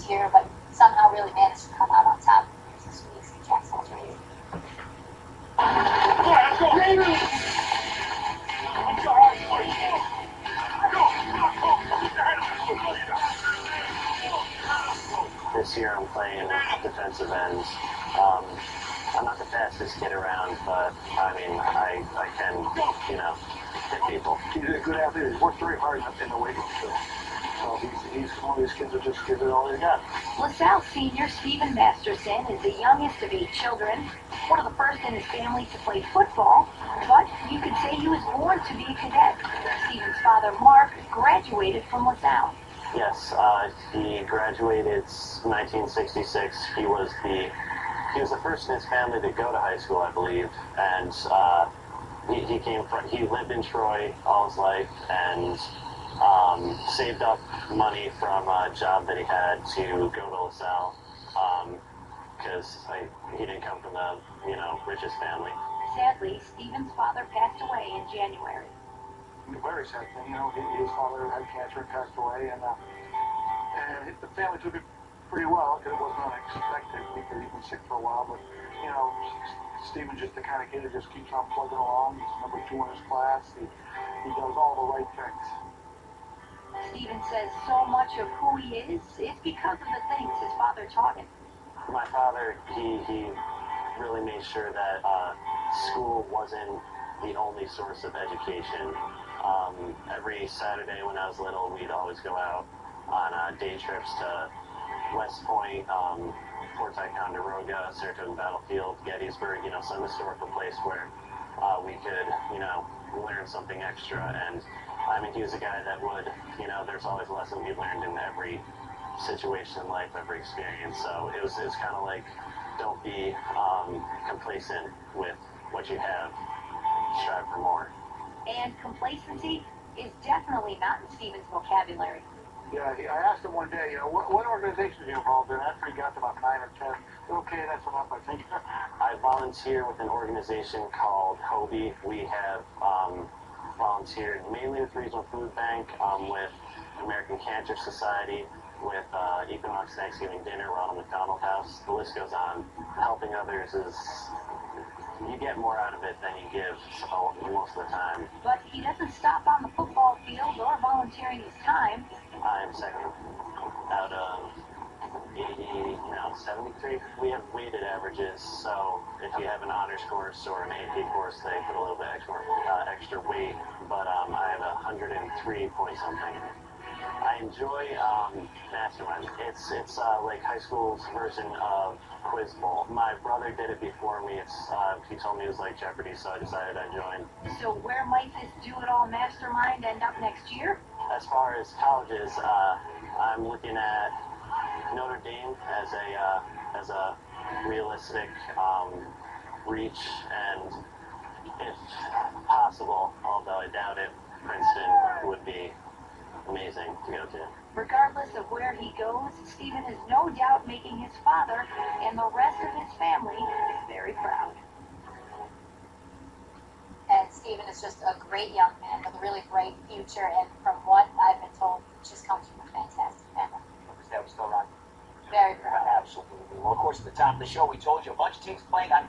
year, but somehow really managed to come out on top in 6 weeks in Jacksonville. This year I'm playing defensive ends. I'm not the fastest kid around, but I mean, I can, hit people. He's a good athlete. He's worked very hard in the weight room, too. So he's one of these kids that just gives it all he's got. LaSalle senior Stephen Masterson is the youngest of 8 children, one of the first in his family to play football, but you could say he was born to be a cadet. Stephen's father, Mark, graduated from LaSalle. Yes, he graduated 1966. He was the first in his family to go to high school, I believe, and he lived in Troy all his life and saved up money from a job that he had to go to LaSalle because he didn't come from the richest family. Sadly, Stephen's father passed away in January. Very sad thing, his father had cancer and passed away, and the family took it pretty well because it wasn't unexpected because he'd been sick for a while. But Stephen's just the kind of kid that just keeps on plugging along. He's number 2 in his class. He does all the right things. Stephen says so much of who he is because of the things his father taught him. My father, he really made sure that school wasn't the only source of education. Every Saturday when I was little, we'd always go out on day trips to West Point, Fort Ticonderoga, Saratoga Battlefield, Gettysburg, some historical place where we could, learn something extra. And I mean, he was a guy that would, there's always a lesson we learned in every situation in life, every experience. So it was kind of like, don't be complacent with what you have. Strive for more. And complacency is definitely not in Stephen's vocabulary. Yeah, I asked him one day, what organizations are you involved in? After he got to about 9 or 10, okay, that's enough, I think. I volunteer with an organization called HOBie. We have volunteered mainly with Regional Food Bank, with American Cancer Society, with Equinox Thanksgiving Dinner, Ronald McDonald House. The list goes on. Helping others is, you get more out of it than you give most of the time. But he doesn't stop on the football field or volunteering his time. I'm second out of 73. We have weighted averages, so if you have an honors course or an AP course, they put a little bit extra weight, but I have 103 point something. I enjoy Mastermind. It's like high school's version of Quiz Bowl. My brother did it before me. He told me it was like Jeopardy, so I decided I'd join. So where might this do-it-all mastermind end up next year? As far as colleges, I'm looking at Notre Dame as a realistic reach, and if possible, although I doubt it, Princeton would be amazing to go to. Regardless of where he goes, Stephen is no doubt making his father and the rest of his family very proud. And Stephen is just a great young man with a really bright future, and from what I've been told, just comes from a fantastic family. Because that was still on. Very proud. Absolutely. Well, of course, at the top of the show, we told you a bunch of teams playing on